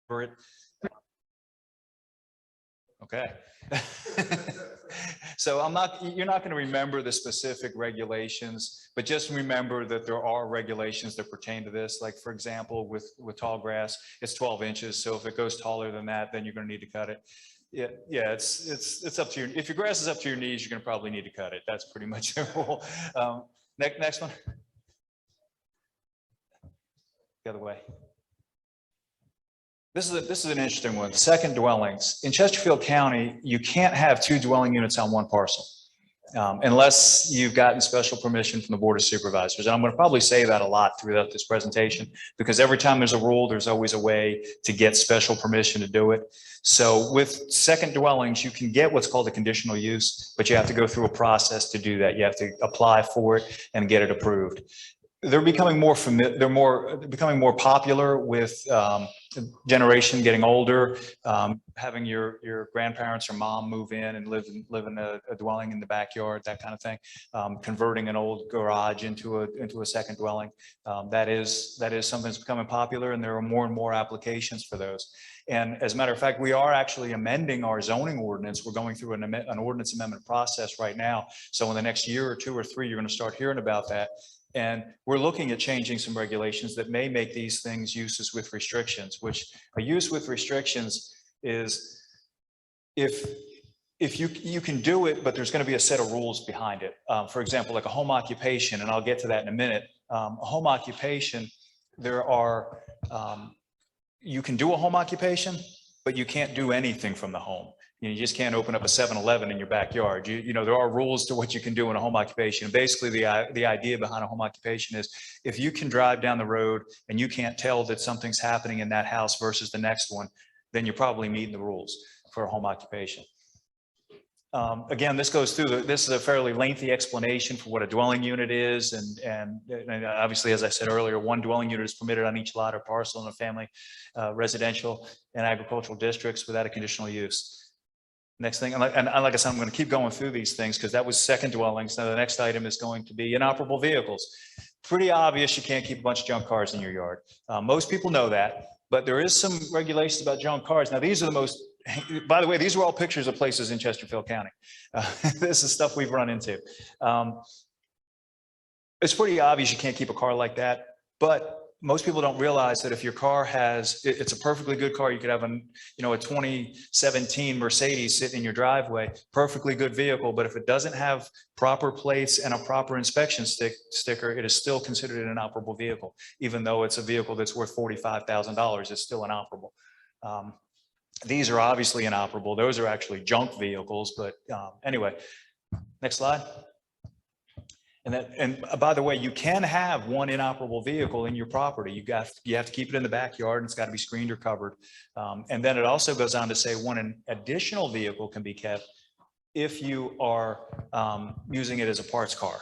For it. Okay. So you're not going to remember the specific regulations, but just remember that there are regulations that pertain to this. Like for example, with tall grass, it's 12 inches. So if it goes taller than that, then you're going to need to cut it. Yeah, it's up to you. If your grass is up to your knees, you're going to probably need to cut it. That's pretty much the rule. Next one. The other way. This is an interesting one. Second dwellings. In Chesterfield County, you can't have 2 dwelling units on one parcel unless you've gotten special permission from the Board of Supervisors. And I'm going to probably say that a lot throughout this presentation because every time there's a rule, there's always a way to get special permission to do it. So with second dwellings, you can get what's called a conditional use, but you have to go through a process to do that. You have to apply for it and get it approved. They're becoming more familiar. They're becoming more popular with generation getting older, having your grandparents or mom move in and live in a dwelling in the backyard, that kind of thing. Converting an old garage into a second dwelling. That is something that's becoming popular, and there are more and more applications for those. And as a matter of fact, we are actually amending our zoning ordinance. We're going through an ordinance amendment process right now. So in the next year or 2 or 3, you're going to start hearing about that. And we're looking at changing some regulations that may make these things uses with restrictions, which a use with restrictions is if you can do it, but there's going to be a set of rules behind it. For example, like a home occupation, and I'll get to that in a minute. A home occupation, you can do a home occupation, but you can't do anything from the home. You just can't open up a 7-Eleven in your backyard. You know, there are rules to what you can do in a home occupation. Basically, the idea behind a home occupation is if you can drive down the road and you can't tell that something's happening in that house versus the next one, then you're probably meeting the rules for a home occupation. Again, this goes through, this is a fairly lengthy explanation for what a dwelling unit is. And obviously, as I said earlier, 1 dwelling unit is permitted on each lot or parcel in a family residential and agricultural districts without a conditional use. Next thing, and like I said, I'm going to keep going through these things because that was second dwellings. Now the next item is going to be inoperable vehicles. Pretty obvious you can't keep a bunch of junk cars in your yard. Most people know that, but there is some regulations about junk cars. Now these are the most, by the way, these are all pictures of places in Chesterfield County. This is stuff we've run into. It's pretty obvious you can't keep a car like that, but most people don't realize that if your car it's a perfectly good car, you could have a 2017 Mercedes sitting in your driveway, perfectly good vehicle, but if it doesn't have proper plates and a proper inspection sticker, it is still considered an inoperable vehicle. Even though it's a vehicle that's worth $45,000, it's still inoperable. These are obviously inoperable. Those are actually junk vehicles, but anyway, next slide. And by the way, you can have 1 inoperable vehicle in your property. You have to keep it in the backyard, and it's got to be screened or covered. And then it also goes on to say 1 additional vehicle can be kept if you are using it as a parts car.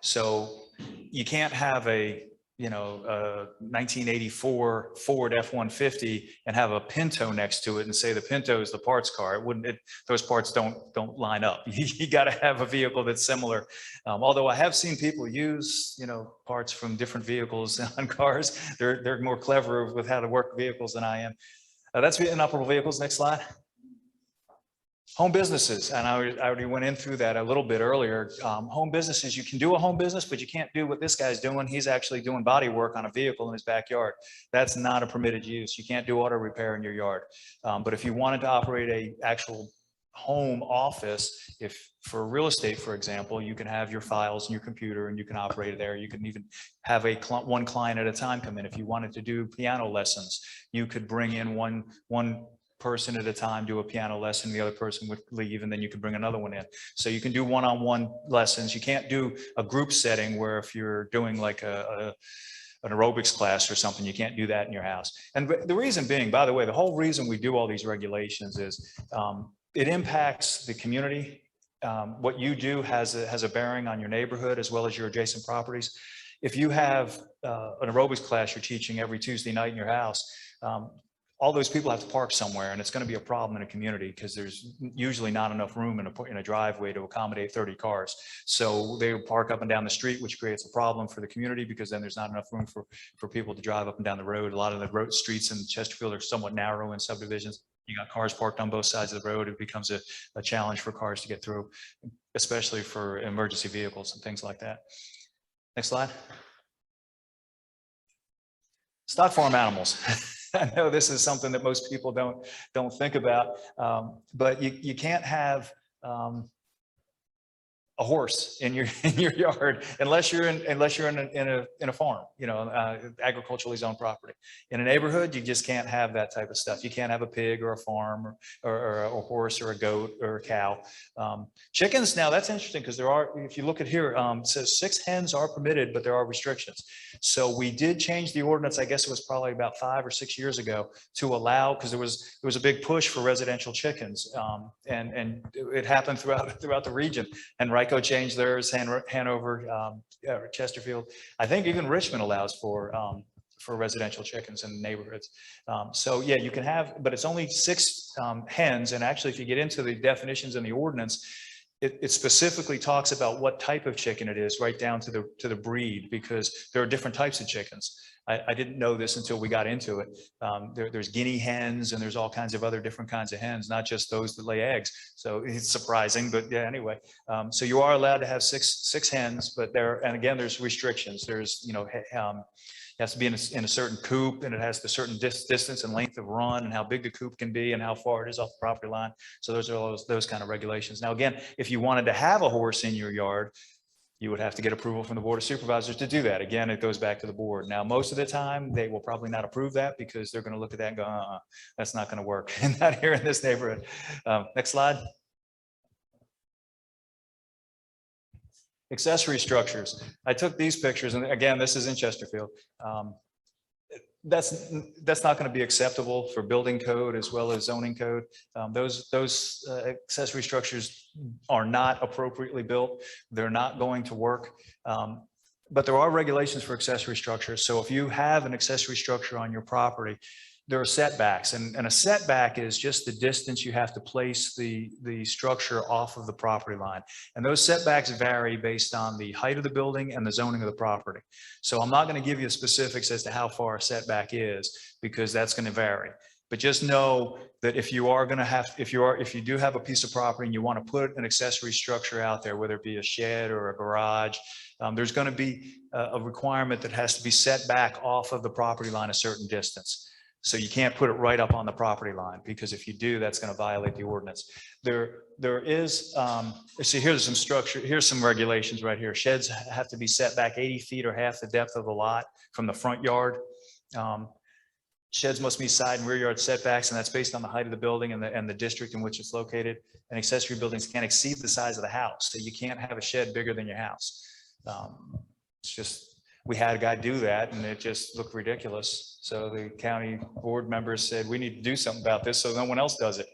So you can't have a 1984 Ford F-150 and have a Pinto next to it and say the Pinto is the parts car. It wouldn't. Those parts don't line up. You got to have a vehicle that's similar. Although I have seen people use parts from different vehicles on cars. They're more clever with how to work vehicles than I am. That's inoperable vehicles. Next slide. Home businesses, and I already went in through that a little bit earlier. Home businesses, you can do a home business, but you can't do what this guy's doing. He's actually doing body work on a vehicle in his backyard. That's not a permitted use. You can't do auto repair in your yard. But if you wanted to operate a actual home office, if for real estate, for example, you can have your files and your computer and you can operate it there. You can even have one client at a time come in. If you wanted to do piano lessons, you could bring in one person at a time, do a piano lesson, the other person would leave, and then you can bring another one in. So you can do one-on-one lessons. You can't do a group setting where if you're doing like an aerobics class or something, you can't do that in your house. And the reason being, by the way, the whole reason we do all these regulations is it impacts the community. What you do has a bearing on your neighborhood as well as your adjacent properties. If you have an aerobics class you're teaching every Tuesday night in your house, all those people have to park somewhere, and it's going to be a problem in a community because there's usually not enough room in a driveway to accommodate 30 cars. So they park up and down the street, which creates a problem for the community because then there's not enough room for people to drive up and down the road. A lot of the road streets in Chesterfield are somewhat narrow in subdivisions. You got cars parked on both sides of the road. It becomes a challenge for cars to get through, especially for emergency vehicles and things like that. Next slide. Stock farm animals. I know this is something that most people don't think about, but you can't have a horse in your yard unless you're in a farm, agriculturally zoned property. In a neighborhood, you just can't have that type of stuff. You can't have a pig or a farm or a horse or a goat or a cow. Chickens, now that's interesting because there are, if you look at here, it says 6 hens are permitted, but there are restrictions. So we did change the ordinance. I guess it was probably about 5 or 6 years ago to allow, because there was a big push for residential chickens, and it happened throughout the region. And Ryko changed theirs, Hanover, Chesterfield. I think even Richmond allows for residential chickens in neighborhoods. So yeah, you can have, but it's only 6 hens. And actually, if you get into the definitions in the ordinance, it specifically talks about what type of chicken it is, right down to the breed, because there are different types of chickens. I didn't know this until we got into it. There's guinea hens, and there's all kinds of other different kinds of hens, not just those that lay eggs. So it's surprising, but yeah, anyway. So you are allowed to have six hens, but and again, there's restrictions. There's, it has to be in a certain coop, and it has the certain distance and length of run, and how big the coop can be, and how far it is off the property line. So those are those kind of regulations. Now, again, if you wanted to have a horse in your yard, you would have to get approval from the Board of Supervisors to do that. Again, it goes back to the board. Now, most of the time, they will probably not approve that because they're going to look at that and go, that's not going to work. Not here in this neighborhood. Next slide. Accessory structures. I took these pictures, and again, this is in Chesterfield. That's not going to be acceptable for building code as well as zoning code. Those accessory structures are not appropriately built. They're not going to work. But there are regulations for accessory structures. So if you have an accessory structure on your property, there are setbacks, and a setback is just the distance you have to place the structure off of the property line. And those setbacks vary based on the height of the building and the zoning of the property. So I'm not going to give you specifics as to how far a setback is, because that's going to vary. But just know that if you do have a piece of property and you want to put an accessory structure out there, whether it be a shed or a garage, there's going to be a requirement that has to be set back off of the property line a certain distance. So you can't put it right up on the property line, because if you do, that's going to violate the ordinance. There is, see, here's some structure, here's some regulations right here. Sheds have to be set back 80 feet or half the depth of the lot from the front yard. Sheds must be side and rear yard setbacks, and that's based on the height of the building and the district in which it's located. And accessory buildings can't exceed the size of the house. So you can't have a shed bigger than your house. It's just, we had a guy do that, and it just looked ridiculous. So the county board members said, we need to do something about this so no one else does it.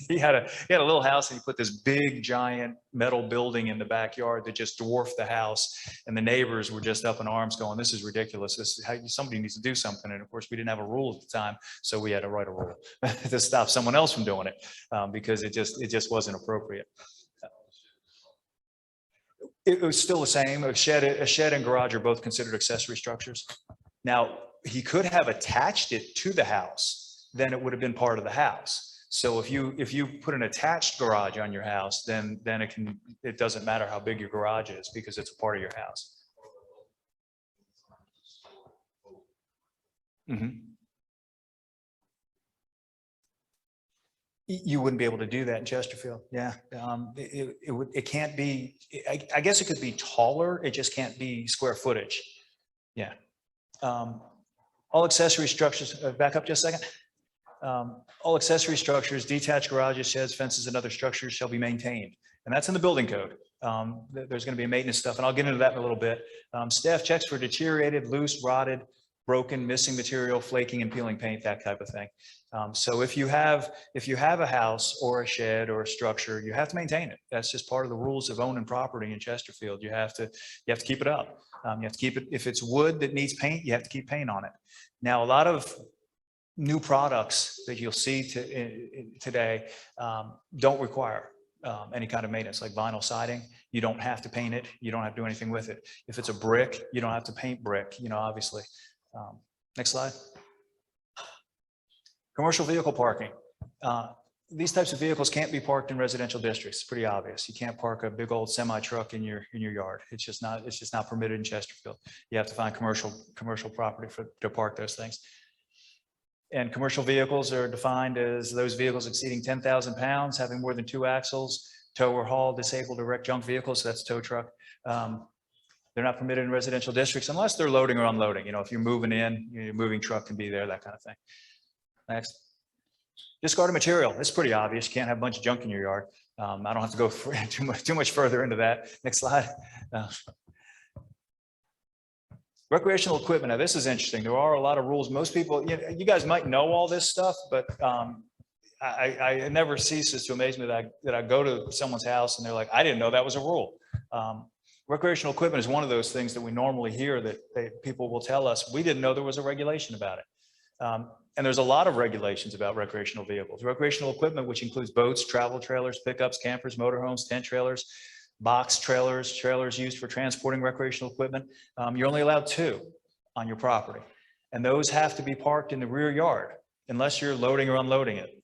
He had a little house, and he put this big giant metal building in the backyard that just dwarfed the house. And the neighbors were just up in arms going, this is ridiculous. This is how somebody needs to do something. And of course, we didn't have a rule at the time. So we had to write a rule to stop someone else from doing it, because it just wasn't appropriate. It was still the same. A shed and garage are both considered accessory structures. Now, he could have attached it to the house, then it would have been part of the house. So if you put an attached garage on your house, then it doesn't matter how big your garage is, because it's a part of your house. Mm-hmm. You wouldn't be able to do that in Chesterfield. Yeah. It can't be, I guess it could be taller. It just can't be square footage. Yeah. All accessory structures, back up just a second. All accessory structures, detached garages, sheds, fences, and other structures shall be maintained. And that's in the building code. There's going to be maintenance stuff, and I'll get into that in a little bit. Staff checks for deteriorated, loose, rotted, broken, missing material, flaking and peeling paint, that type of thing. So if you have a house or a shed or a structure, you have to maintain it. That's just part of the rules of owning property in Chesterfield. You have to keep it up. You have to keep it. If it's wood that needs paint, you have to keep paint on it. Now, a lot of new products that you'll see today don't require any kind of maintenance, like vinyl siding. You don't have to paint it. You don't have to do anything with it. If it's a brick, you don't have to paint brick, obviously. Next slide. Commercial vehicle parking. These types of vehicles can't be parked in residential districts. It's pretty obvious. You can't park a big old semi truck in your yard. It's just not permitted in Chesterfield. You have to find commercial property to park those things. And commercial vehicles are defined as those vehicles exceeding 10,000 pounds, having more than 2 axles, tow or haul disabled or wrecked junk vehicles. So that's a tow truck. They're not permitted in residential districts unless they're loading or unloading. If you're moving in, your moving truck can be there, that kind of thing. Next. Discarded material. It's pretty obvious. You can't have a bunch of junk in your yard. I don't have to go too much further into that. Next slide. Recreational equipment. Now, this is interesting. There are a lot of rules. Most people, you guys might know all this stuff, but it never ceases to amaze me that I go to someone's house and they're like, I didn't know that was a rule. Recreational equipment is one of those things that we normally hear that people will tell us, we didn't know there was a regulation about it. And there's a lot of regulations about recreational vehicles. Recreational equipment, which includes boats, travel trailers, pickups, campers, motorhomes, tent trailers, box trailers, trailers used for transporting recreational equipment. You're only allowed 2 on your property. And those have to be parked in the rear yard unless you're loading or unloading it.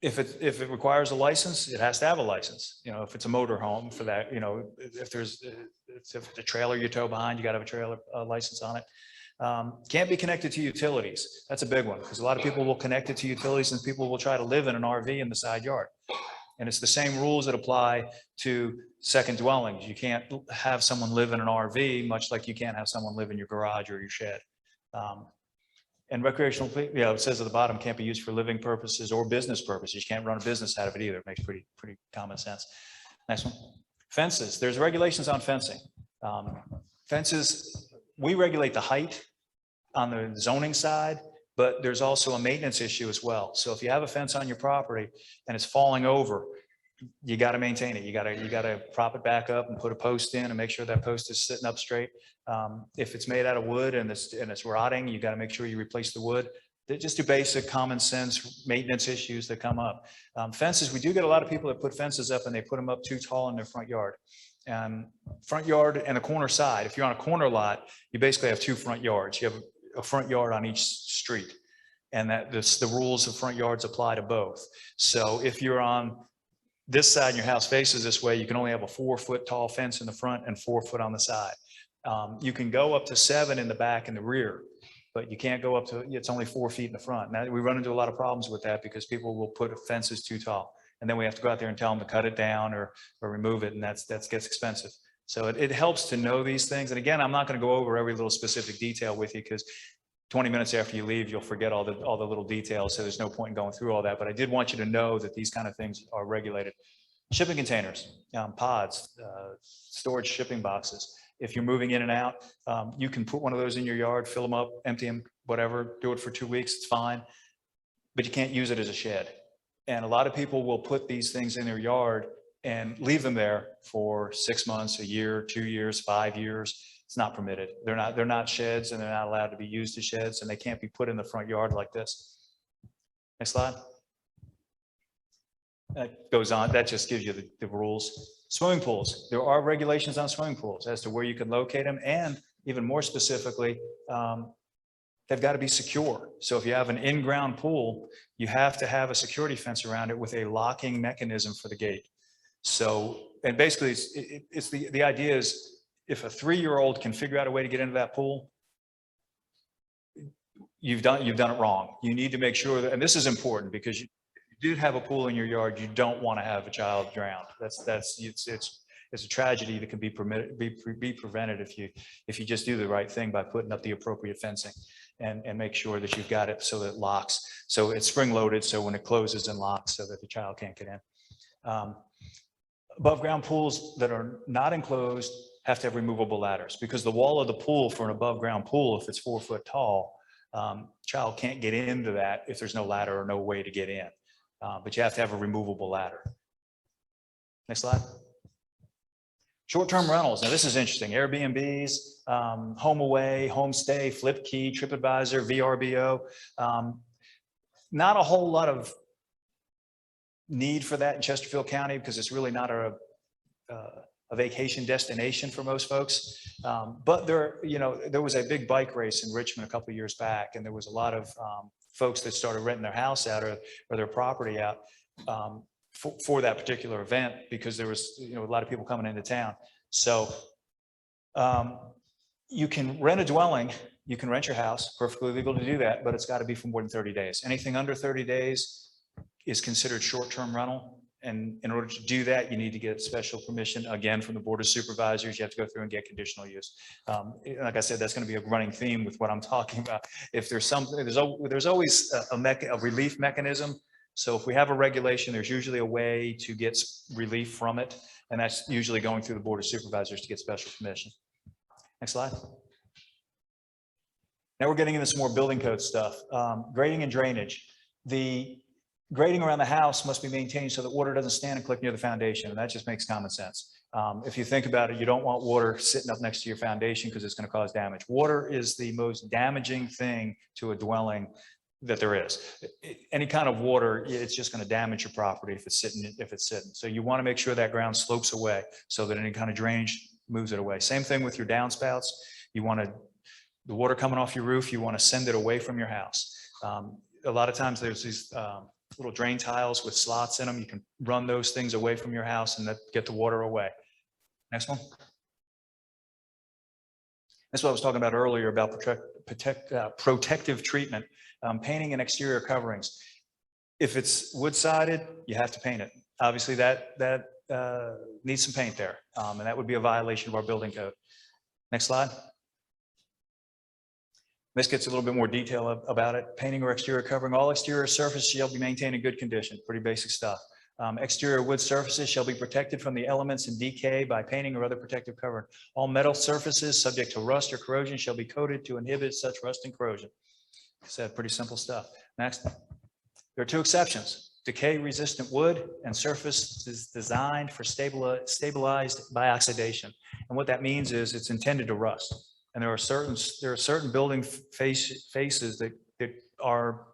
If it requires a license, it has to have a license. If it's a motor home for that, if it's a trailer you tow behind, you got to have a trailer license on it. Can't be connected to utilities. That's a big one because a lot of people will connect it to utilities and people will try to live in an RV in the side yard. And it's the same rules that apply to second dwellings. You can't have someone live in an RV, much like you can't have someone live in your garage or your shed. And recreational, it says at the bottom, can't be used for living purposes or business purposes. You can't run a business out of it either. It makes pretty common sense. Next one. Fences. There's regulations on fencing. Fences, we regulate the height on the zoning side, but there's also a maintenance issue as well. So if you have a fence on your property and it's falling over, you got to maintain it. You got to prop it back up and put a post in and make sure that post is sitting up straight. If it's made out of wood and it's rotting, you got to make sure you replace the wood. They're just do basic common sense maintenance issues that come up. Fences, we do get a lot of people that put fences up and they put them up too tall in their front yard. Front yard and a corner side. If you're on a corner lot, you basically have 2 front yards. You have a front yard on each street, and the rules of front yards apply to both. So if you're on this side and your house faces this way, you can only have a 4-foot tall fence in the front and 4 foot on the side. You can go up to 7 in the back and the rear, but you can't go up to, it's only 4 feet in the front. Now we run into a lot of problems with that because people will put fences too tall. And then we have to go out there and tell them to cut it down or remove it. And that gets expensive. So it helps to know these things. And again, I'm not going to go over every little specific detail with you because 20 minutes after you leave, you'll forget all the little details. So there's no point in going through all that. But I did want you to know that these kind of things are regulated. Shipping containers, pods, storage shipping boxes. If you're moving in and out, you can put one of those in your yard, fill them up, empty them, whatever, do it for 2 weeks. It's fine. But you can't use it as a shed. And a lot of people will put these things in their yard and leave them there for 6 months, a year, 2 years, 5 years. It's not permitted. They're not sheds and they're not allowed to be used as sheds and they can't be put in the front yard like this. Next slide. That goes on. That just gives you the rules. Swimming pools. There are regulations on swimming pools as to where you can locate them. And even more specifically, they've got to be secure. So if you have an in-ground pool, you have to have a security fence around it with a locking mechanism for the gate. So, and basically it's the idea is if a 3-year-old can figure out a way to get into that pool, you've done it wrong. You need to make sure that, and this is important because you do have a pool in your yard, you don't want to have a child drowned. It's a tragedy that can be prevented if you just do the right thing by putting up the appropriate fencing and make sure that you've got it so that it locks. So it's spring loaded, so when it closes and locks so that the child can't get in. Above ground pools that are not enclosed have to have removable ladders because the wall of the pool for an above ground pool, if it's 4 foot tall, child can't get into that if there's no ladder or no way to get in. But you have to have a removable ladder. Next slide. Short-term rentals. Now this is interesting. Airbnbs, home away, homestay, flip key, TripAdvisor, VRBO. Not a whole lot of need for that in Chesterfield County because it's really not a vacation destination for most folks. But there was a big bike race in Richmond a couple of years back, and there was a lot of folks that started renting their house out or their property out for that particular event because there was a lot of people coming into town. So you can rent a dwelling, you can rent your house, perfectly legal to do that, but it's got to be for more than 30 days. Anything under 30 days is considered short-term rental. And in order to do that, you need to get special permission, again, from the Board of Supervisors. You have to go through and get conditional use. Like I said, that's going to be a running theme with what I'm talking about. If there's something, there's always a relief mechanism. So if we have a regulation, there's usually a way to get relief from it. And that's usually going through the Board of Supervisors to get special permission. Next slide. Now we're getting into some more building code stuff. Grading and drainage. The grading around the house must be maintained so that water doesn't stand and collect near the foundation. And that just makes common sense. If you think about it, you don't want water sitting up next to your foundation because it's going to cause damage. Water is the most damaging thing to a dwelling that there is. Any kind of water, it's just going to damage your property if it's sitting. So you want to make sure that ground slopes away so that any kind of drainage moves it away. Same thing with your downspouts. You want the water coming off your roof, you want to send it away from your house. A lot of times there's these little drain tiles with slots in them. You can run those things away from your house and get the water away. Next one. That's what I was talking about earlier about protective treatment, painting and exterior coverings. If it's wood-sided, you have to paint it. Obviously that needs some paint there, and that would be a violation of our building code. Next slide. This gets a little bit more detail about it. Painting or exterior covering. All exterior surfaces shall be maintained in good condition. Pretty basic stuff. Exterior wood surfaces shall be protected from the elements and decay by painting or other protective covering. All metal surfaces subject to rust or corrosion shall be coated to inhibit such rust and corrosion. Said pretty simple stuff. Next. There are two exceptions. Decay-resistant wood and surface is designed for stabilized by oxidation. And what that means is it's intended to rust. And there are certain building faces that are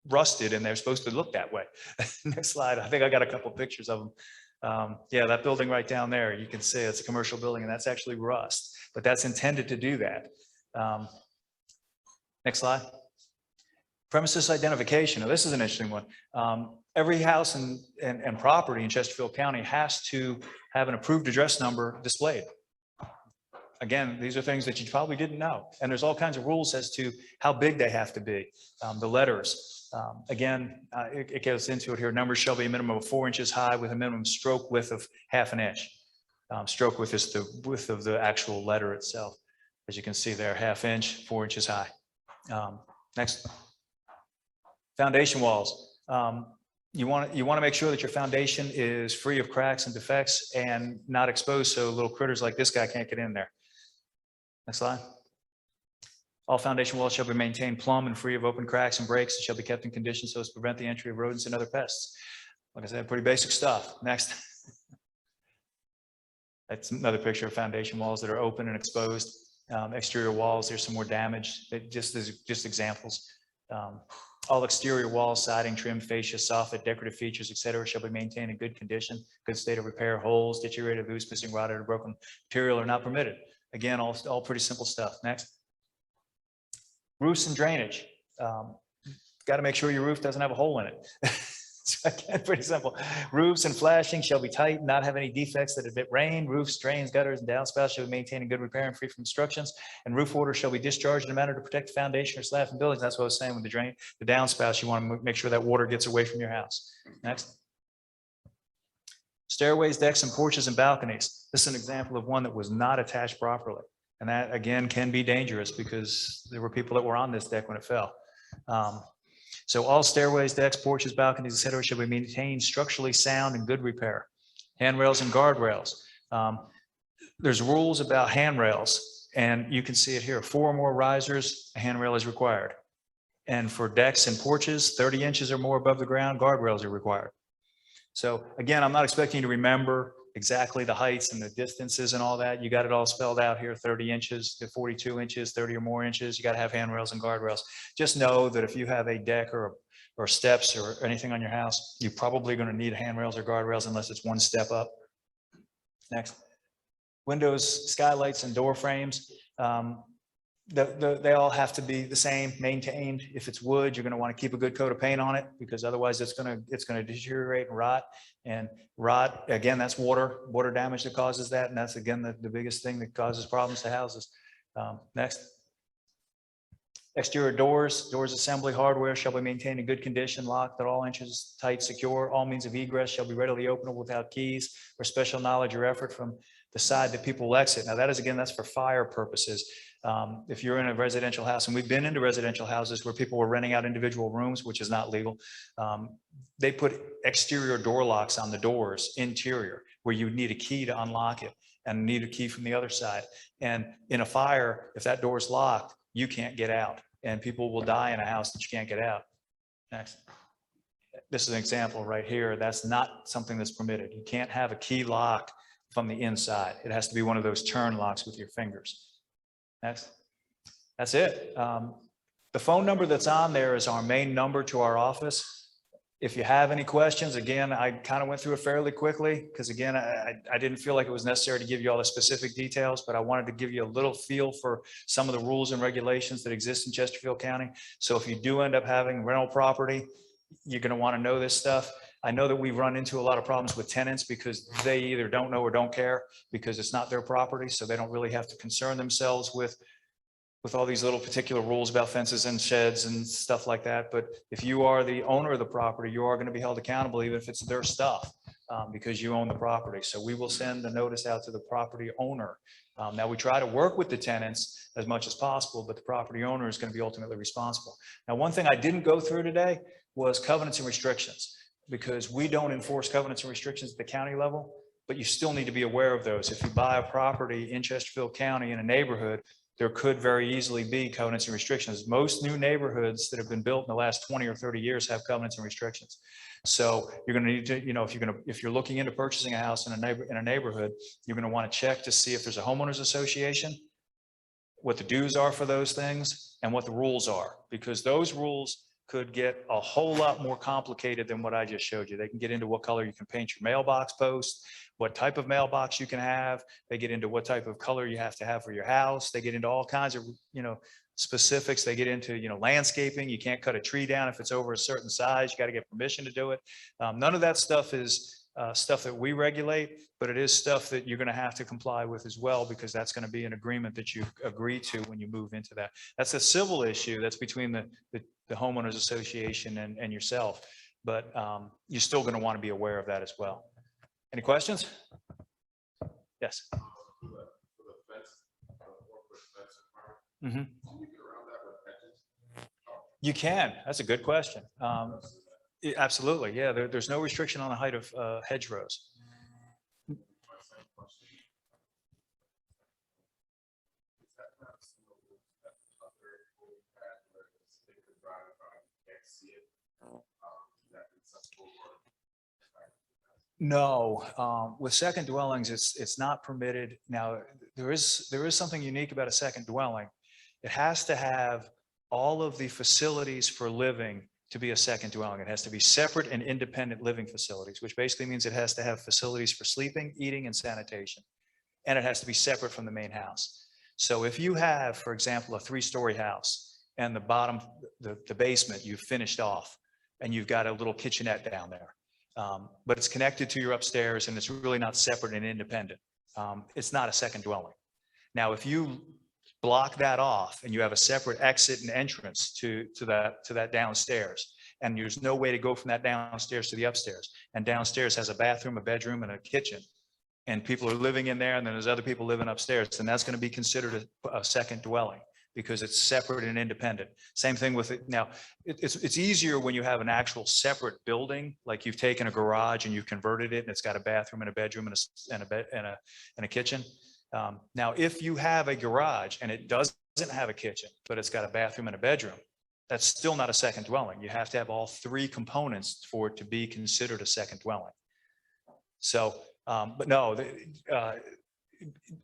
rusted and they're supposed to look that way. Next slide. I think I got a couple of pictures of them. Yeah, that building right down there, you can see it's a commercial building and that's actually rust, but that's intended to do that. Next slide. Premises identification. Now this is an interesting one. Every house and property in Chesterfield County has to have an approved address number displayed. Again, these are things that you probably didn't know. And there's all kinds of rules as to how big they have to be. The letters, again, it goes into it here. Numbers shall be a minimum of 4 inches high with a minimum stroke width of ½ inch. Stroke width is the width of the actual letter itself. As you can see there, ½ inch, 4 inches high. Next. Foundation walls. You want to make sure that your foundation is free of cracks and defects and not exposed so little critters like this guy can't get in there. Next slide. All foundation walls shall be maintained plumb and free of open cracks and breaks and shall be kept in condition so as to prevent the entry of rodents and other pests. Like I said, pretty basic stuff. Next. That's another picture of foundation walls that are open and exposed. Exterior walls, there's some more damage. Just examples. All exterior walls, siding, trim, fascia, soffit, decorative features, etc., shall be maintained in good condition, good state of repair. Holes, deteriorated, loose, missing, rotted, or broken material are not permitted. Again, all pretty simple stuff. Next. Roofs and drainage. Got to make sure your roof doesn't have a hole in it. So again, pretty simple. Roofs and flashing shall be tight and not have any defects that admit rain. Roofs, drains, gutters, and downspouts shall be maintained in good repair and free from obstructions. And roof water shall be discharged in a manner to protect the foundation or slab and buildings. That's what I was saying with the downspouts. You want to make sure that water gets away from your house. Next. Stairways, decks, and porches and balconies. This is an example of one that was not attached properly. And that, again, can be dangerous because there were people that were on this deck when it fell. So all stairways, decks, porches, balconies, etc., shall be maintained structurally sound and good repair. Handrails and guardrails. There's rules about handrails, and you can see it here. 4 or more risers, a handrail is required. And for decks and porches, 30 inches or more above the ground, guardrails are required. So again, I'm not expecting you to remember exactly the heights and the distances and all that. You got it all spelled out here, 30 inches to 42 inches, 30 or more inches. You got to have handrails and guardrails. Just know that if you have a deck or steps or anything on your house, you're probably going to need handrails or guardrails unless it's one step up. Next. Windows, skylights, and door frames. They all have to be the same, maintained. If it's wood, you're going to want to keep a good coat of paint on it, because otherwise it's going to deteriorate and rot. And rot, again, that's water damage that causes that. And that's, again, the biggest thing that causes problems to houses. Next. Exterior doors assembly hardware shall be maintained in good condition, locked at all inches, tight, secure. All means of egress shall be readily openable without keys or special knowledge or effort from the side that people will exit. Now that is, again, that's for fire purposes. If you're in a residential house, and we've been into residential houses where people were renting out individual rooms, which is not legal. They put exterior door locks on the doors, interior, where you would need a key to unlock it and need a key from the other side. And in a fire, if that door is locked, you can't get out, and people will die in a house that you can't get out. Next. This is an example right here. That's not something that's permitted. You can't have a key lock from the inside. It has to be one of those turn locks with your fingers. Next. That's it. The phone number that's on there is our main number to our office. If you have any questions, again, I kind of went through it fairly quickly because, again, I didn't feel like it was necessary to give you all the specific details, but I wanted to give you a little feel for some of the rules and regulations that exist in Chesterfield County. So if you do end up having rental property, you're going to want to know this stuff. I know that we've run into a lot of problems with tenants because they either don't know or don't care because it's not their property. So they don't really have to concern themselves with all these little particular rules about fences and sheds and stuff like that. But if you are the owner of the property, you are going to be held accountable even if it's their stuff because you own the property. So we will send the notice out to the property owner. Now we try to work with the tenants as much as possible, but the property owner is going to be ultimately responsible. Now, one thing I didn't go through today was covenants and restrictions, because we don't enforce covenants and restrictions at the county level, but you still need to be aware of those. If you buy a property in Chesterfield County in a neighborhood, there could very easily be covenants and restrictions. Most new neighborhoods that have been built in the last 20 or 30 years have covenants and restrictions. So you're going to need to, if you're looking into purchasing a house in a neighborhood, you're going to want to check to see if there's a homeowners association, what the dues are for those things, and what the rules are, because those rules could get a whole lot more complicated than what I just showed you. They can get into what color you can paint your mailbox post, what type of mailbox you can have. They get into what type of color you have to have for your house. They get into all kinds of, specifics. They get into, landscaping. You can't cut a tree down if it's over a certain size. You got to get permission to do it. None of that stuff is stuff that we regulate, but it is stuff that you're going to have to comply with as well, because that's going to be an agreement that you agree to when you move into that. That's a civil issue. That's between the homeowners association and yourself, but you're still going to want to be aware of that as well. Any questions? Yes. Mm-hmm. You can. That's a good question. Absolutely. Yeah. There's no restriction on the height of hedgerows. No, with second dwellings, it's not permitted. Now, there is something unique about a second dwelling. It has to have all of the facilities for living to be a second dwelling. It has to be separate and independent living facilities, which basically means it has to have facilities for sleeping, eating, and sanitation. And it has to be separate from the main house. So if you have, for example, a 3-story house and the bottom, the basement, you've finished off and you've got a little kitchenette down there. But it's connected to your upstairs and it's really not separate and independent. It's not a second dwelling. Now, if you block that off and you have a separate exit and entrance to that downstairs, and there's no way to go from that downstairs to the upstairs, and downstairs has a bathroom, a bedroom, and a kitchen, and people are living in there, and then there's other people living upstairs, then that's going to be considered a second dwelling, because it's separate and independent. Same thing with it. Now, it's easier when you have an actual separate building, like you've taken a garage and you've converted it and it's got a bathroom and a bedroom and a kitchen. Now, if you have a garage and it doesn't have a kitchen, but it's got a bathroom and a bedroom, that's still not a second dwelling. You have to have all 3 components for it to be considered a second dwelling. So But no,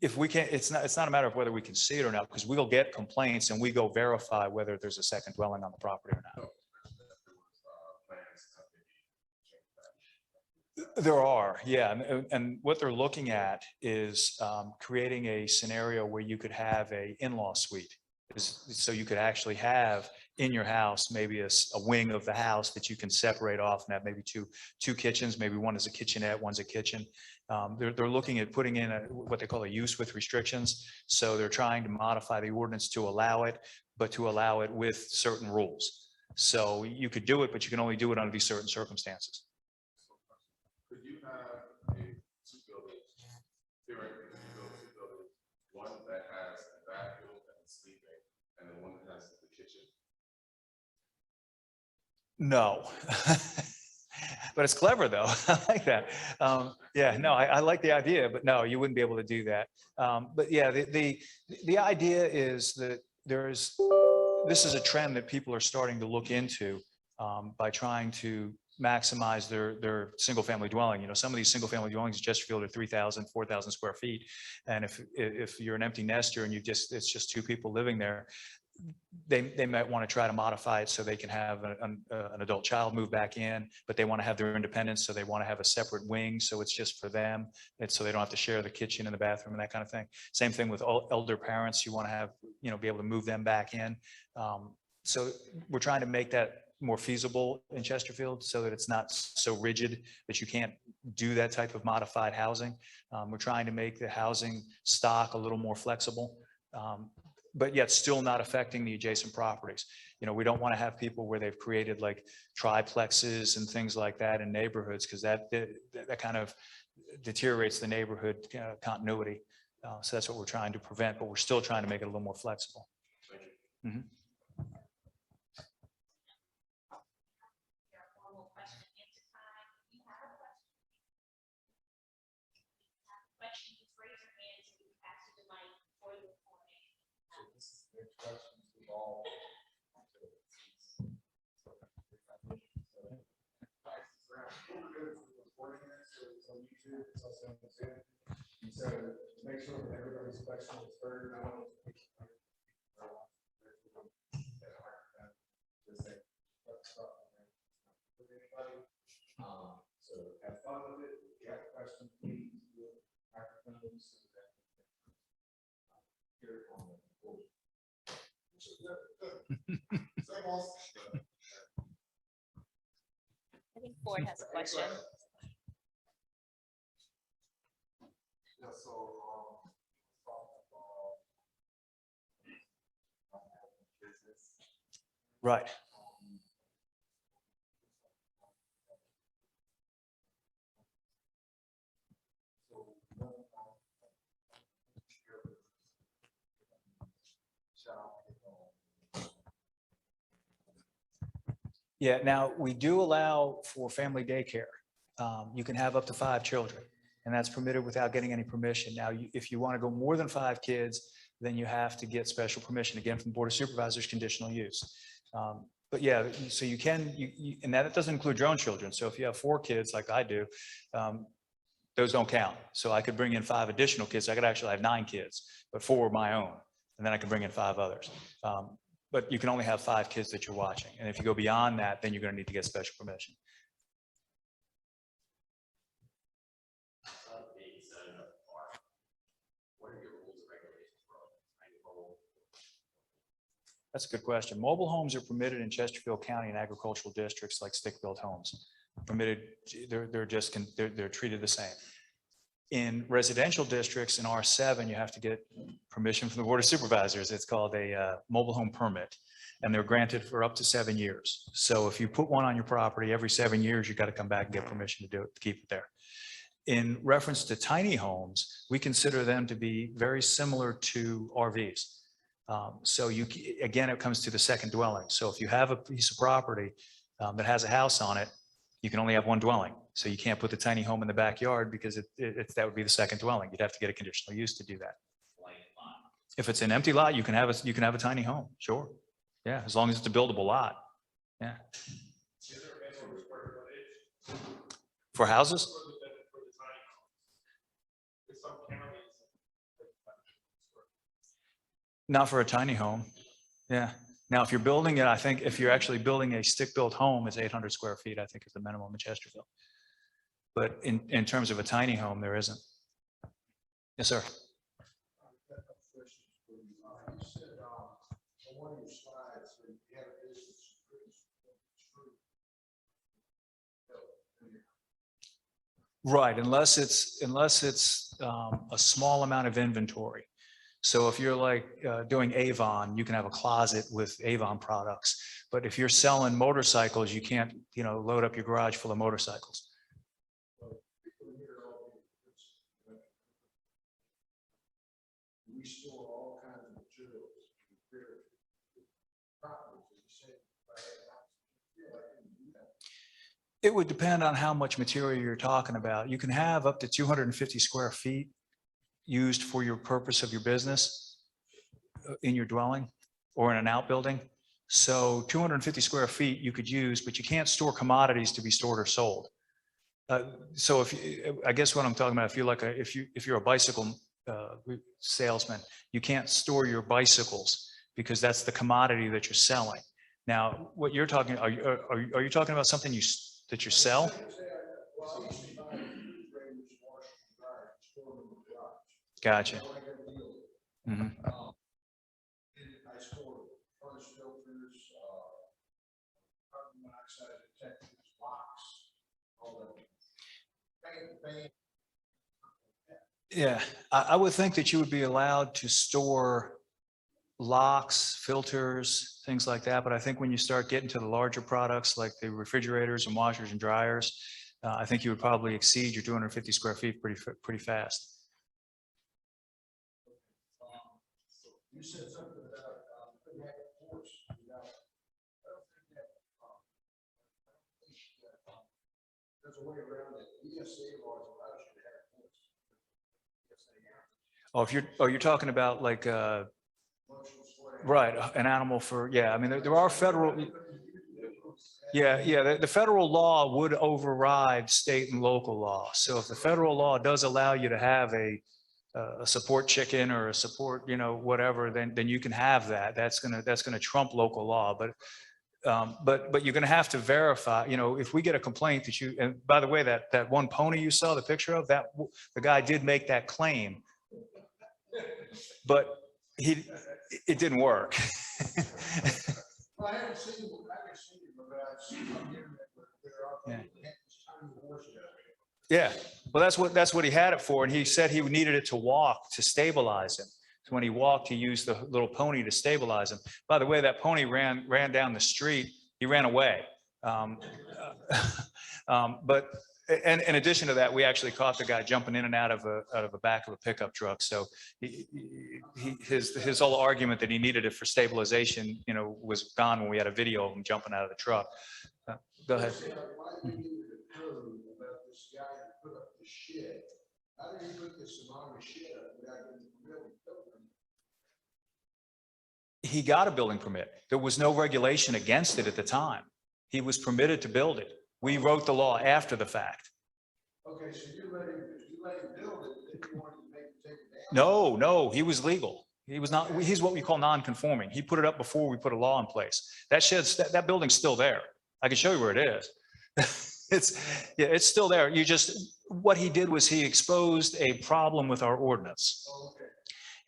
if we can't, it's not a matter of whether we can see it or not, because we'll get complaints and we go verify whether there's a second dwelling on the property or not. There are, yeah, and what they're looking at is creating a scenario where you could have a in-law suite. So you could actually have in your house, maybe a wing of the house that you can separate off and have maybe two kitchens, maybe one is a kitchenette, one's a kitchen. They're looking at putting in what they call a use with restrictions. So they're trying to modify the ordinance to allow it, but to allow it with certain rules. So you could do it, but you can only do it under these certain circumstances. Could you have two buildings, theoretically two buildings, one that has a bathroom and sleeping, and then one that has the kitchen? No, but it's clever though. I like that. Yeah, no, I like the idea, but no, you wouldn't be able to do that. But yeah, the idea is that this is a trend that people are starting to look into by trying to maximize their single family dwelling. You know, some of these single family dwellings in Chesterfield are 3,000, 4,000 square feet. And if you're an empty nester and it's just two people living there, they might want to try to modify it so they can have an adult child move back in, but they want to have their independence. So they want to have a separate wing. So it's just for them. It's so they don't have to share the kitchen and the bathroom and that kind of thing. Same thing with elder parents. You want to have, be able to move them back in. So we're trying to make that more feasible in Chesterfield so that it's not so rigid that you can't do that type of modified housing. We're trying to make the housing stock a little more flexible, but yet still not affecting the adjacent properties. We don't want to have people where they've created like triplexes and things like that in neighborhoods, because that kind of deteriorates the neighborhood continuity. So that's what we're trying to prevent, but we're still trying to make it a little more flexible. Mm-hmm. So make sure that everybody's question is heard. So have fun with it. If you have a question, please do microphones so that hear it on the board. I think Ford has a question. Yeah, so business. Right. Yeah, now we do allow for family daycare. You can have up to 5 children, and that's permitted without getting any permission. Now, if you want to go more than 5 kids, then you have to get special permission, again, from the Board of Supervisors, conditional use. But yeah, so you can, and that doesn't include your own children. So if you have 4 kids like I do, those don't count. So I could bring in 5 additional kids. I could actually have 9 kids, but 4 are my own, and then I could bring in 5 others. But you can only have 5 kids that you're watching. And if you go beyond that, then you're going to need to get special permission. That's a good question. Mobile homes are permitted in Chesterfield County and agricultural districts like stick-built homes. Permitted, they're treated the same. In residential districts in R7, you have to get permission from the Board of Supervisors. It's called a mobile home permit, and they're granted for up to 7 years. So if you put one on your property every 7 years, you got to come back and get permission to do it, to keep it there. In reference to tiny homes, we consider them to be very similar to RVs. So again, it comes to the second dwelling. So if you have a piece of property that has a house on it, you can only have one dwelling. So you can't put the tiny home in the backyard because that would be the second dwelling. You'd have to get a conditional use to do that. If it's an empty lot, you can have a tiny home. Sure. Yeah. As long as it's a buildable lot. Yeah. For houses? Not for a tiny home. Yeah. Now, if you're building it, I think if you're actually building a stick-built home, it's 800 square feet, I think is the minimum in Chesterfield. But in terms of a tiny home, there isn't. Yes, sir. You said, on one of your slides, that you had a business. Right, unless it's a small amount of inventory. So if you're like doing Avon, you can have a closet with Avon products. But if you're selling motorcycles, you can't, load up your garage full of motorcycles. We store all kinds of materials. It would depend on how much material you're talking about. You can have up to 250 square feet used for your purpose of your business in your dwelling or in an outbuilding. So 250 square feet you could use, but you can't store commodities to be stored or sold. So I guess what I'm talking about, if you're a bicycle salesman, you can't store your bicycles because that's the commodity that you're selling. Now, what you're talking, are you talking about something that you sell? Gotcha. Mm-hmm. I store furnace filters, carbon monoxide detectors, locks, all that. Yeah, I would think that you would be allowed to store locks, filters, things like that. But I think when you start getting to the larger products like the refrigerators and washers and dryers, I think you would probably exceed your 250 square feet pretty fast. You said something about couldn't have a force without. I don't think that there's a way around it. ESA laws allows you to have a force. Oh, you're talking about like right, an animal for, yeah. I mean, there are federal. Yeah. The federal law would override state and local law. So if the federal law does allow you to have a support chicken or a support, whatever, then you can have that. That's gonna trump local law. But you're gonna have to verify. If we get a complaint that you. And by the way, that one pony you saw the picture of, that the guy did make that claim, but it didn't work. Well, I haven't seen it, but I've seen it on the internet where there are tiny horses. Yeah, well, that's what he had it for, and he said he needed it to walk to stabilize him. So when he walked, he used the little pony to stabilize him. By the way, that pony ran down the street. He ran away. But in addition to that, we actually caught the guy jumping in and out of the back of a pickup truck. So his whole argument that he needed it for stabilization, was gone when we had a video of him jumping out of the truck. Go ahead. He got a building permit. There was no regulation against it at the time. He was permitted to build it. We wrote the law after the fact. Okay, so you let him build it, then you wanted to take it down? No, he was legal. He was not, he's what we call non-conforming. He put it up before we put a law in place. That building's still there. I can show you where it is. It's still there. What he did was he exposed a problem with our ordinance. Oh, okay.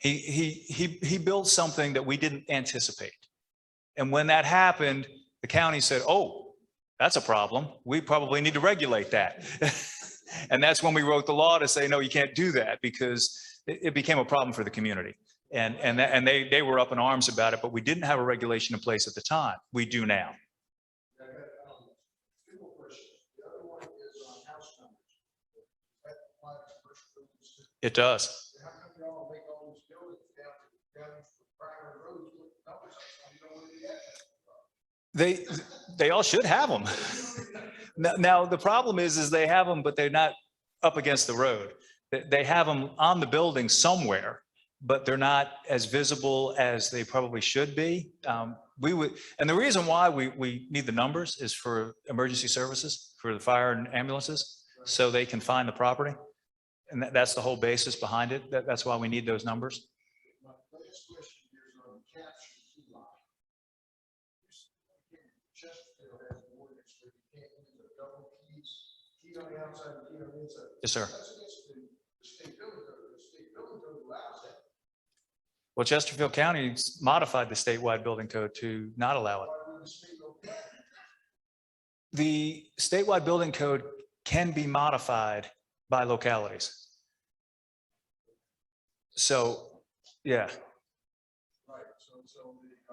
He built something that we didn't anticipate. And when that happened, the county said, oh, that's a problem. We probably need to regulate that. And that's when we wrote the law to say, no, you can't do that, because it became a problem for the community. And they were up in arms about it, but we didn't have a regulation in place at the time. We do now. Two more questions. The other one is on house numbers. That applies to commercial buildings. It does. How come y'all make all these buildings down for primary roads with numbers? You don't want to do that. They all should have them. Now the problem is they have them, but they're not up against the road. They have them on the building somewhere, but they're not as visible as they probably should be. And the reason why we need the numbers is for emergency services, for the fire and ambulances, so they can find the property. And that's the whole basis behind it. That's why we need those numbers. My last question here is can't use a double keys, key on the outside, key on the inside. Yes, sir. That's against the state building code. The state building code allows that. Well, Chesterfield County modified the statewide building code to not allow it. Why would the state go back? The statewide building code can be modified by localities. So, yeah. Right, so the,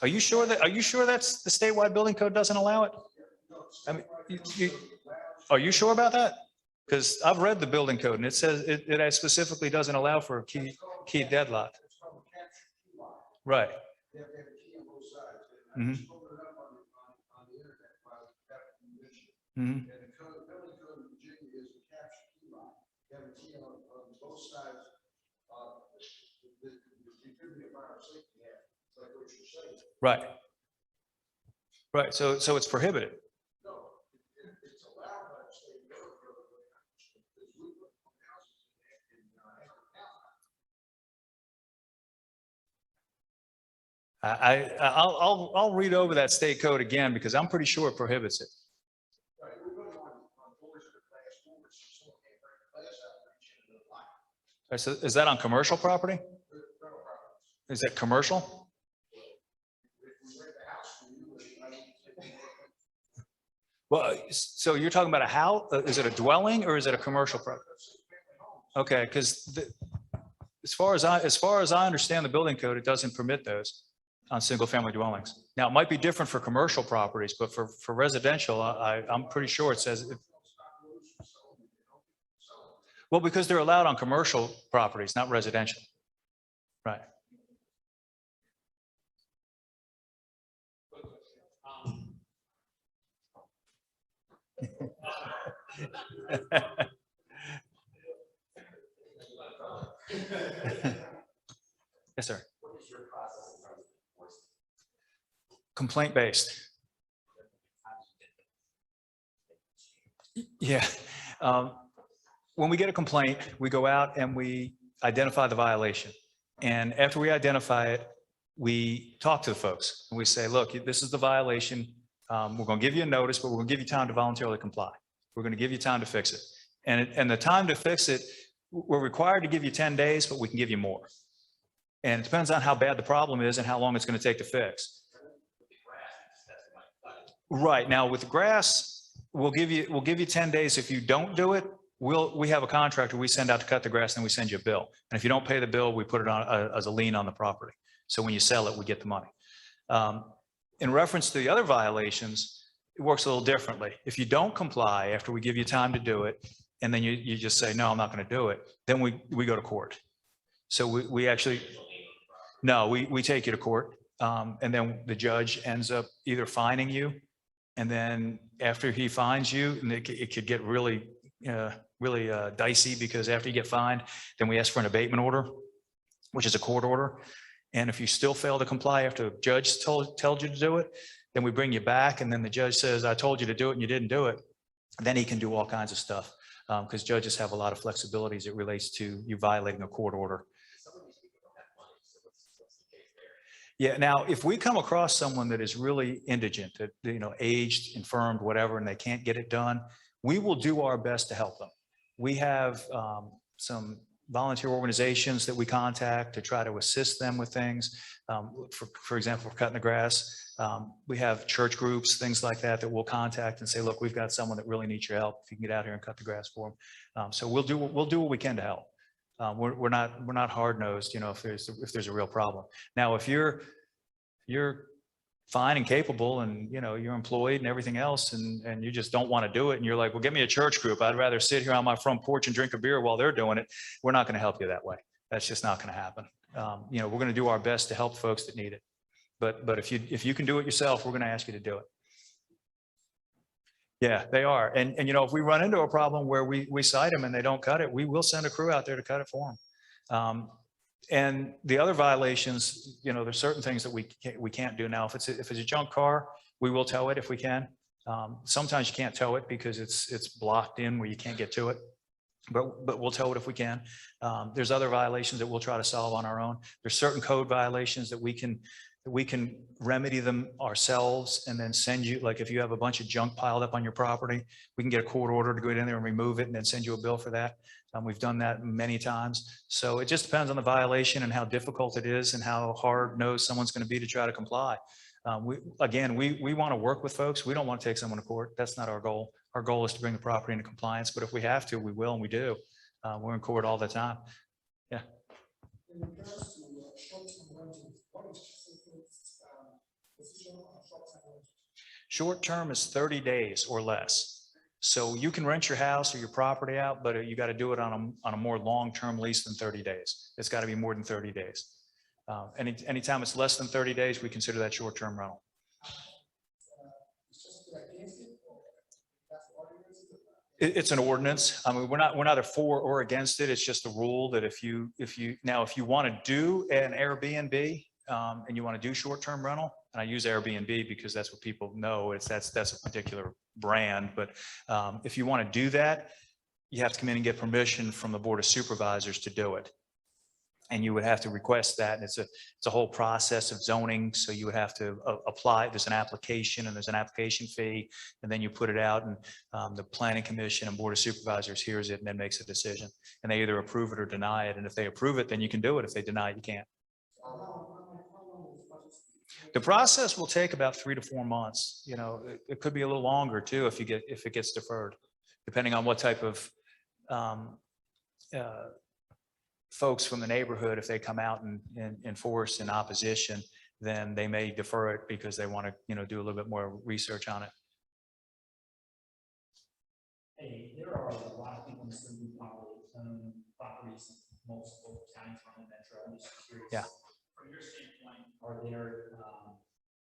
Are you sure that's the statewide building code doesn't allow it? no, I mean, statewide you- building you- code allows- Are you sure about that? Because I've read the building code and it says it specifically doesn't allow for a key deadlock. It's called a capture key lock. Right. They have to have a key on both sides. Mhm. And I just pulled it up on the internet while that convention. Mhm. And the code, building code in Virginia is a capture key lock. You have a key on both sides. It could be a fire safety act, like what you're saying. Right. Right. So it's prohibited. No, it's allowed by the state building code. Because we put houses in Hamilton County. I'll read over that state code again because I'm pretty sure it prohibits it. Right, we're putting on doors that are class fours, so someone can't break the glass out and reach into the lock. All right, so is that on commercial property? Rental properties. Is that commercial? If we rent the house for you, I don't think. Well, so you're talking about a house? Is it a dwelling or is it a commercial property? Okay, because as far as I understand the building code, it doesn't permit those on single family dwellings. Now, it might be different for commercial properties, but for residential, I'm pretty sure it says, well, because they're allowed on commercial properties, not residential. Right. Yes, sir. What is your process in terms of enforcement? Complaint based. Yeah. When we get a complaint, we go out and we identify the violation. And after we identify it, we talk to the folks and we say, look, this is the violation. We're going to give you a notice, but we're going to give you time to voluntarily comply. We're going to give you time to fix it. And the time to fix it, we're required to give you 10 days, but we can give you more. And it depends on how bad the problem is and how long it's going to take to fix. Right. Now with the grass, we'll give you 10 days. If you don't do it, we have a contractor we send out to cut the grass, and we send you a bill. And if you don't pay the bill, we put it on as a lien on the property. So when you sell it, we get the money. In reference to the other violations, it works a little differently. If you don't comply after we give you time to do it, and then you just say, no, I'm not going to do it, then we go to court. So we actually, no, we take you to court. And then the judge ends up either fining you, and then after he fines you, and it could get really dicey, because after you get fined, then we ask for an abatement order, which is a court order. And if you still fail to comply after the judge told you to do it, then we bring you back, and then the judge says, I told you to do it and you didn't do it. And then he can do all kinds of stuff, because judges have a lot of flexibilities as it relates to you violating a court order. Yeah. Now, if we come across someone that is really indigent, that, aged, infirmed, whatever, and they can't get it done, we will do our best to help them. We have some volunteer organizations that we contact to try to assist them with things. For example, for cutting the grass, we have church groups, things like that we'll contact and say, look, we've got someone that really needs your help. If you can get out here and cut the grass for them. So we'll do what we can to help. We're not hard nosed, if there's a real problem. Now, if you're fine and capable, and you're employed and everything else, and you just don't want to do it, and you're like, well, give me a church group, I'd rather sit here on my front porch and drink a beer while they're doing it, we're not going to help you that way. That's just not going to happen. We're going to do our best to help folks that need it. But if you can do it yourself, we're going to ask you to do it. Yeah, they are. And if we run into a problem where we cite them and they don't cut it, we will send a crew out there to cut it for them. And the other violations, there's certain things that we can't do now. If it's a junk car, we will tow it if we can. Sometimes you can't tow it because it's blocked in where you can't get to it, but we'll tow it if we can. There's other violations that we'll try to solve on our own. There's certain code violations that we can We can remedy them ourselves and then send you, like if you have a bunch of junk piled up on your property, we can get a court order to go in there and remove it and then send you a bill for that. We've done that many times. So it just depends on the violation and how difficult it is and how hard-nosed someone's going to be to try to comply. We want to work with folks. We don't want to take someone to court. That's not our goal. Our goal is to bring the property into compliance, but if we have to, we will, and we do. We're in court all the time. Yeah. In regards to short-term rentals, what is Chesapeake's position on short-term rentals? Short term is 30 days or less. So you can rent your house or your property out, but you got to do it on a more long-term lease than 30 days. It's got to be more than 30 days. Anytime it's less than 30 days, we consider that short-term rental. It's just against it, or that's the ordinance? It's an ordinance. I mean, we're neither for or against it. It's just a rule that if you want to do an Airbnb and you want to do short-term rental, and I use Airbnb because that's what people know. That's a particular brand. But if you want to do that, you have to come in and get permission from the Board of Supervisors to do it. And you would have to request that. And it's a whole process of zoning. So you would have to apply. There's an application and there's an application fee. And then you put it out and the Planning Commission and Board of Supervisors hears it and then makes a decision. And they either approve it or deny it. And if they approve it, then you can do it. If they deny it, you can't. The process will take about 3 to 4 months. You know, it could be a little longer too if it gets deferred, depending on what type of folks from the neighborhood. If they come out and enforce in opposition, then they may defer it because they want to, do a little bit more research on it. Hey, there are a lot of people in this room who probably own properties in multiple counties around the metro. I'm just curious. Yeah. From your standpoint, are there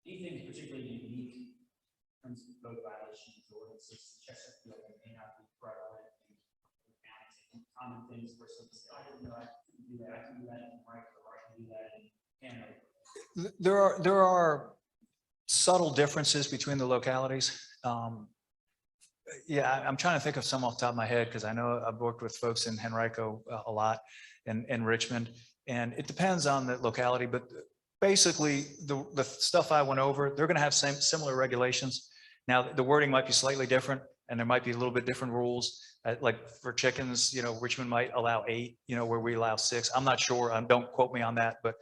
anything particularly unique in terms of code violations or ordinances in Chesapeake that may not be prevalent in counties? Common things where someone says, I didn't know I can do that. I can do that in Mark, or I can do that in Hanover. There are subtle differences between the localities. Yeah, I'm trying to think of some off the top of my head because I know I've worked with folks in Henrico a lot and Richmond, and it depends on the locality. But basically, the stuff I went over, they're going to have similar regulations. Now, the wording might be slightly different, and there might be a little bit different rules. Like for chickens, Richmond might allow 8, where we allow 6. I'm not sure. Don't quote me on that, but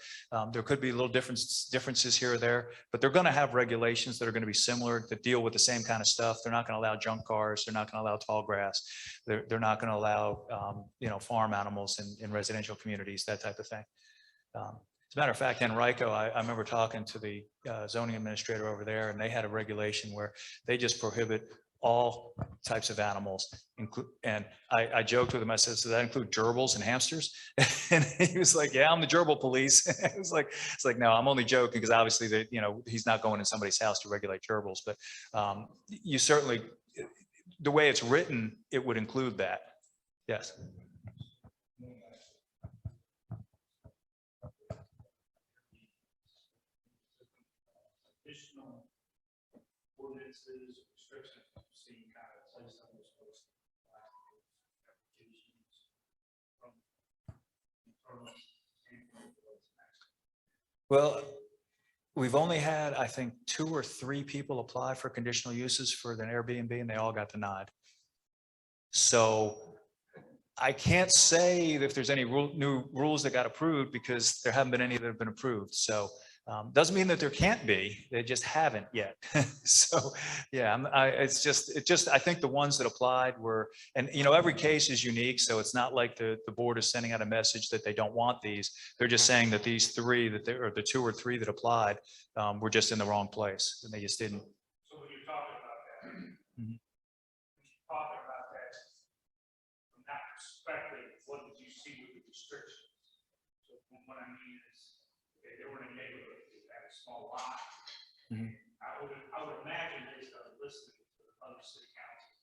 there could be little differences here or there. But they're going to have regulations that are going to be similar that deal with the same kind of stuff. They're not going to allow junk cars. They're not going to allow tall grass. They're not going to allow farm animals in residential communities, that type of thing. As a matter of fact, Henrico, I remember talking to the zoning administrator over there, and they had a regulation where they just prohibit all types of animals. And I joked with him, I said, so that include gerbils and hamsters? And he was like, yeah, I'm the gerbil police. It's like, no, I'm only joking because obviously he's not going in somebody's house to regulate gerbils, but you certainly, the way it's written, it would include that. Yes. Additional ordinances, restrictions, seeing kind of place on those folks. Applications from internal and Well, we've only had, I think, 2 or 3 people apply for conditional uses for an Airbnb, and they all got denied. So I can't say if there's any new rules that got approved because there haven't been any that have been approved. So doesn't mean that there can't be, they just haven't yet. So yeah, I think the ones that applied were, and every case is unique. So it's not like the board is sending out a message that they don't want these. They're just saying that these 3 or the 2 or 3 that applied were just in the wrong place and they just didn't. so when you're talking about that, Mhm. from that perspective, what did you see with the restrictions? So what I mean is, okay, they were in a neighborhood that had a small lot. Mhm. I would imagine based on listening to the other city councils,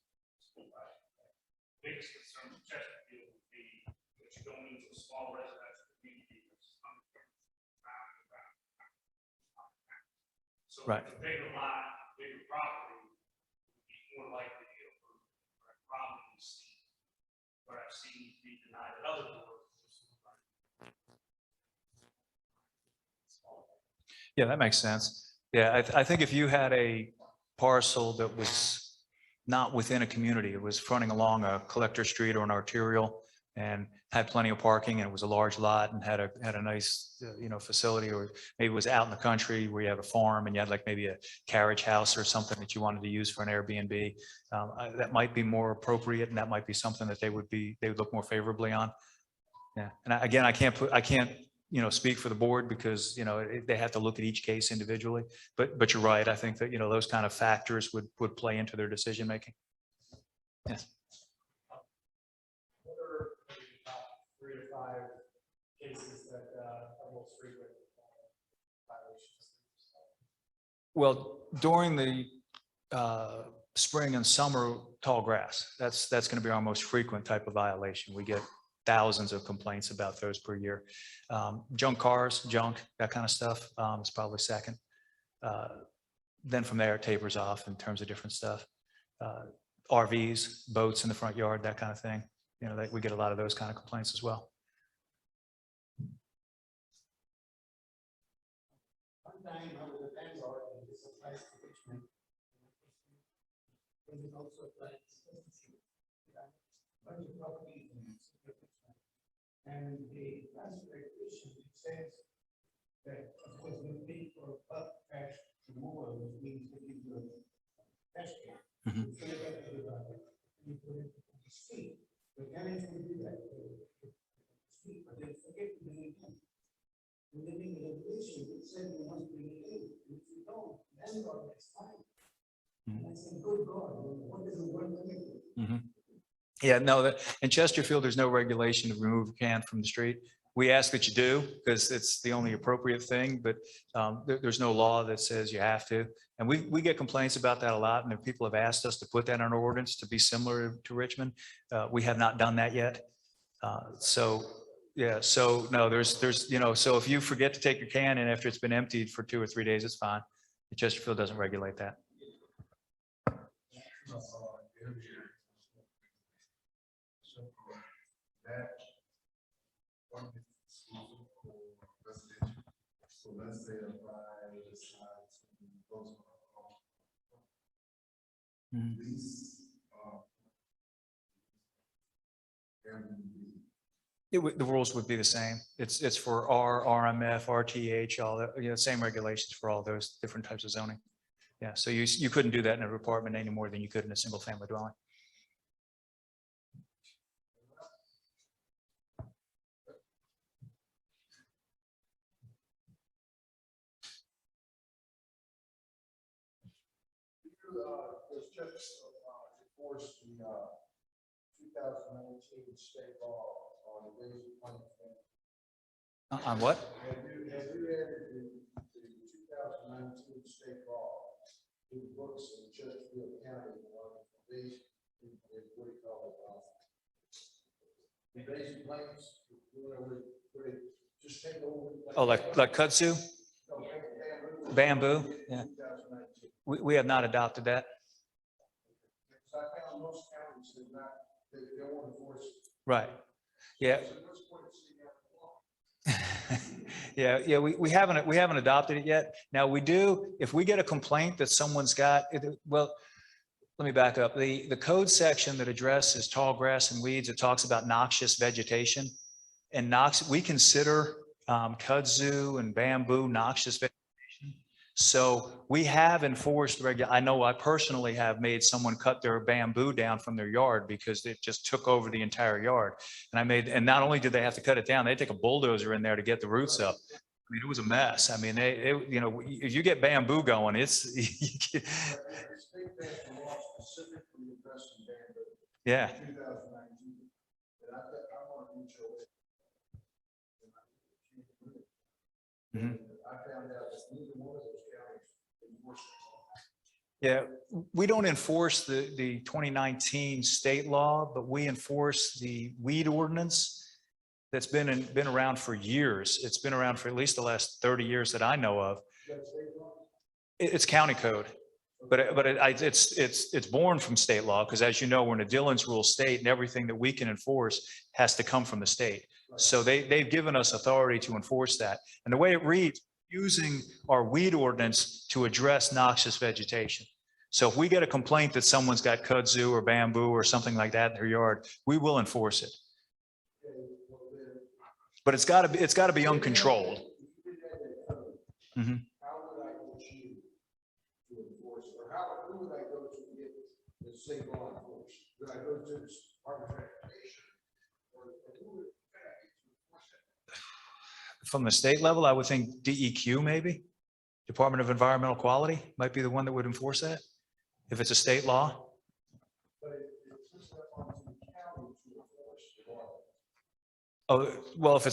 biggest concern of Chesterfield would be that you're going into a small residential community that's so Right. a bigger lot, bigger property would be more likely to get approved. Probably see what I've seen be denied at other boards. Yeah, that makes sense. Yeah, I think if you had a parcel that was not within a community, it was fronting along a collector street or an arterial and had plenty of parking and it was a large lot and had a nice, facility, or maybe it was out in the country where you have a farm and you had like maybe a carriage house or something that you wanted to use for an Airbnb. That might be more appropriate and that might be something that they would look more favorably on. Yeah, and again, I can't speak for the board because, they have to look at each case individually, but you're right. I think that, those kind of factors would play into their decision making. Yes. What are the top 3 to 5 cases that are most frequent violations? Well, during the spring and summer, tall grass, that's going to be our most frequent type of violation. We get thousands of complaints about those per year. Junk cars, that kind of stuff is probably second. Then from there, it tapers off in terms of different stuff. RVs, boats in the front yard, that kind of thing. We get a lot of those kind of complaints as well. One time I was a landlord and this applies to Richmond. And it also applies to bunch of properties in Richmond. And the last regulation, it says that of course we pay for bulk trash removal, which means that you do a trash can. Mhm. So you have to do that. You put it on the street. The tenants will do that. Street, but they forget to bring it in. And then in the regulation, it said you must bring it in. If you don't, landlord gets fined. And I said, good God, what is the word limit? Yeah, no, in Chesterfield, there's no regulation to remove a can from the street. We ask that you do because it's the only appropriate thing, but there's no law that says you have to. And we get complaints about that a lot. And if people have asked us to put that in our ordinance to be similar to Richmond, we have not done that yet. Yeah, so no, there's, so if you forget to take your can in after it's been emptied for 2 or 3 days, it's fine. Chesterfield doesn't regulate that. That one is exclusive for residential. So let's say if I decide to go to lease, Airbnb. The rules would be the same. It's for R, RMF, RTH, all the same regulations for all those different types of zoning. Yeah, so you couldn't do that in an apartment any more than you could in a single family dwelling. Was just enforced the 2019 state law on the basic plan. On what? Have you added the 2019 state law to the books in Chesterfield County on the basic, what do you call it? The basic plans, where it just take over. Oh, like kudzu, No, bamboo. Yeah, 2019. we have not adopted that. So I found most counties did not, they won't enforce. Right. Yeah. So what's the point of seeing that law? Yeah, we haven't adopted it yet. Now we do, if we get a complaint that someone's got, well, let me back up. The code section that addresses tall grass and weeds, it talks about noxious vegetation. And we consider kudzu and bamboo noxious vegetation. So we have enforced I know I personally have made someone cut their bamboo down from their yard because it just took over the entire yard. And not only did they have to cut it down, they take a bulldozer in there to get the roots up. I mean, it was a mess. I mean, if you get bamboo going, it's, yeah. 2019. But I want to reach away. Mhm. I found out that neither one of those counties enforced it. Yeah, we don't enforce the 2019 state law, but we enforce the weed ordinance that's been around for years. It's been around for at least the last 30 years that I know of. Is that state law? It's county code, but it's born from state law because, as you know, we're in a Dillon's rule state, and everything that we can enforce has to come from the state. So they've given us authority to enforce that. And the way it reads, using our weed ordinance to address noxious vegetation. So if we get a complaint that someone's got kudzu or bamboo or something like that in their yard, we will enforce it. But it's got to be uncontrolled. Mhm. How would I go to you to enforce, or who would I go to get the state law enforcement? Would I go to the Department of Transportation? Or who would I get to enforce that? From the state level, I would think DEQ maybe, Department of Environmental Quality might be the one that would enforce that, if it's a state law. But it's just up onto the county to enforce the law. Oh, well, if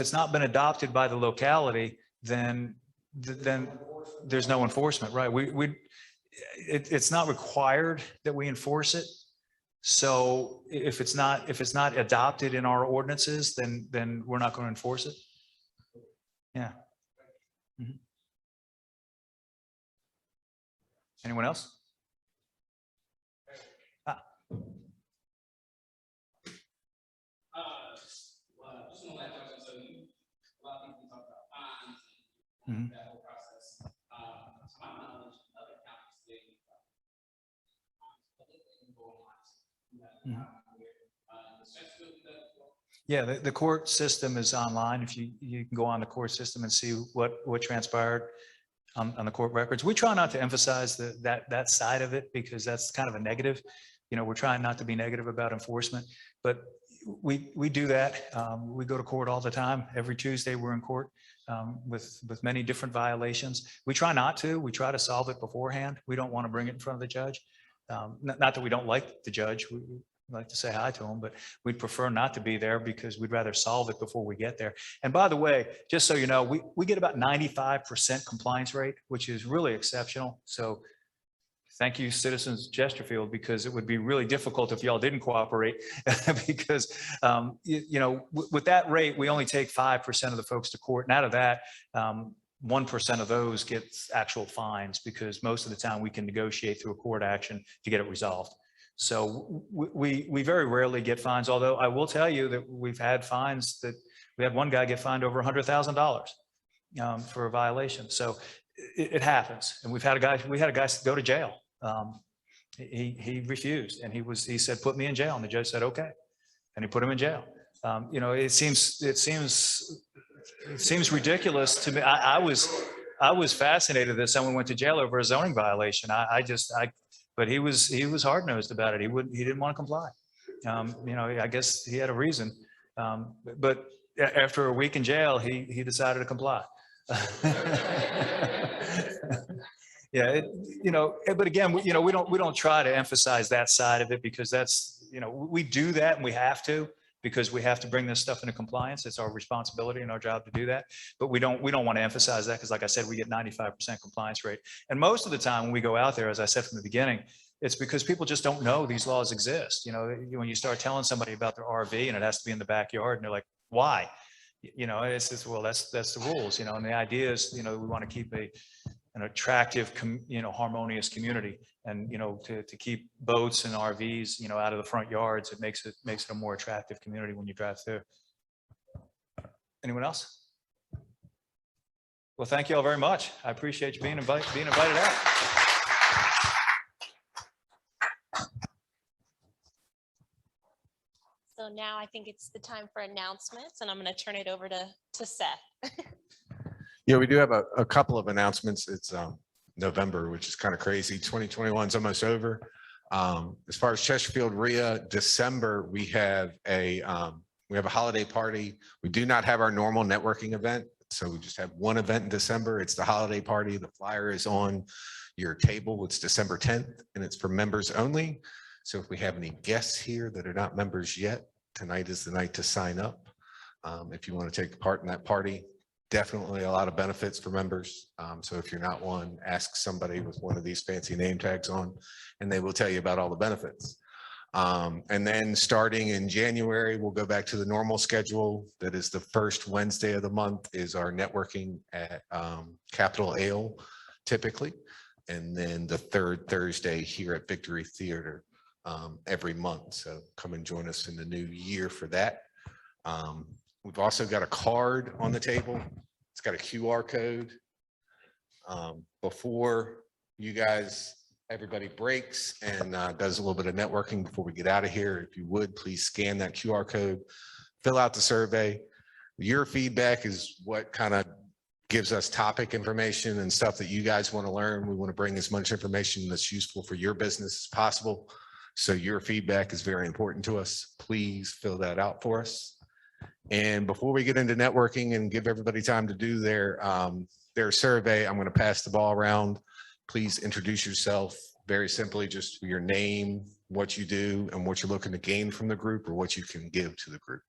it's not been adopted by the locality, then there's no enforcement, right? It's not required that we enforce it. So if it's not adopted in our ordinances, then we're not going to enforce it. Yeah. Mhm. Anyone else? Just one last question. So a lot of people talk about fines Mhm. and that whole process. To my knowledge, other counties, they Yeah, the court system is online. If you can go on the court system and see what transpired on the court records. We try not to emphasize that side of it because that's kind of a negative. You know, we're trying not to be negative about enforcement, but we do that. We go to court all the time. Every Tuesday we're in court with many different violations. We try not to. We try to solve it beforehand. We don't want to bring it in front of the judge. Not that we don't like the judge. We like to say hi to him, but we'd prefer not to be there because we'd rather solve it before we get there. And by the way, just so you know, we get about 95% compliance rate, which is really exceptional. So thank you, citizens Chesterfield, because it would be really difficult if y'all didn't cooperate because, you know, with that rate, we only take 5% of the folks to court. And out of that, 1% of those get actual fines because most of the time we can negotiate through a court action to get it resolved. So we very rarely get fines, although I will tell you that we've had fines that we had one guy get fined over $100,000 for a violation. So it happens. And we had a guy go to jail. He refused and he said, put me in jail. And the judge said, okay. And he put him in jail. You know, it seems ridiculous to me. I was fascinated that someone went to jail over a zoning violation. But he was hard-nosed about it. He didn't want to comply. You know, I guess he had a reason. But after a week in jail, he decided to comply. Yeah, you know, but again, you know, we don't try to emphasize that side of it because that's, you know, we do that and we have to because we have to bring this stuff into compliance. It's our responsibility and our job to do that. But we don't want to emphasize that because, like I said, we get 95% compliance rate. And most of the time when we go out there, as I said from the beginning, it's because people just don't know these laws exist. You know, when you start telling somebody about their RV and it has to be in the backyard and they're like, why? You know, it's just, well, that's the rules, you know, and the idea is, you know, we want to keep an attractive, you know, harmonious community. And, you know, to keep boats and RVs, you know, out of the front yards, it makes it a more attractive community when you drive through. Anyone else? Well, thank you all very much. I appreciate you being invited out. So now I think it's the time for announcements, and I'm going to turn it over to Seth. Yeah, we do have a couple of announcements. It's November, which is kind of crazy. 2021 is almost over. As far as Chesterfield RIA, December, we have a holiday party. We do not have our normal networking event. So we just have one event in December. It's the holiday party. The flyer is on your table. It's December 10th and it's for members only. So if we have any guests here that are not members yet, tonight is the night to sign up. If you want to take part in that party, definitely a lot of benefits for members. So if you're not one, ask somebody with one of these fancy name tags on, and they will tell you about all the benefits. And then starting in January, we'll go back to the normal schedule. That is the first Wednesday of the month is our networking at Capitol Ale, typically. And then the third Thursday here at Victory Theater every month. So come and join us in the new year for that. We've also got a card on the table. It's got a QR code. Before you guys, everybody breaks and does a little bit of networking before we get out of here, if you would, please scan that QR code, fill out the survey. Your feedback is what kind of gives us topic information and stuff that you guys want to learn. We want to bring as much information that's useful for your business as possible. So your feedback is very important to us. Please fill that out for us. And before we get into networking and give everybody time to do their survey, I'm going to pass the ball around. Please introduce yourself very simply, just your name, what you do, and what you're looking to gain from the group or what you can give to the group.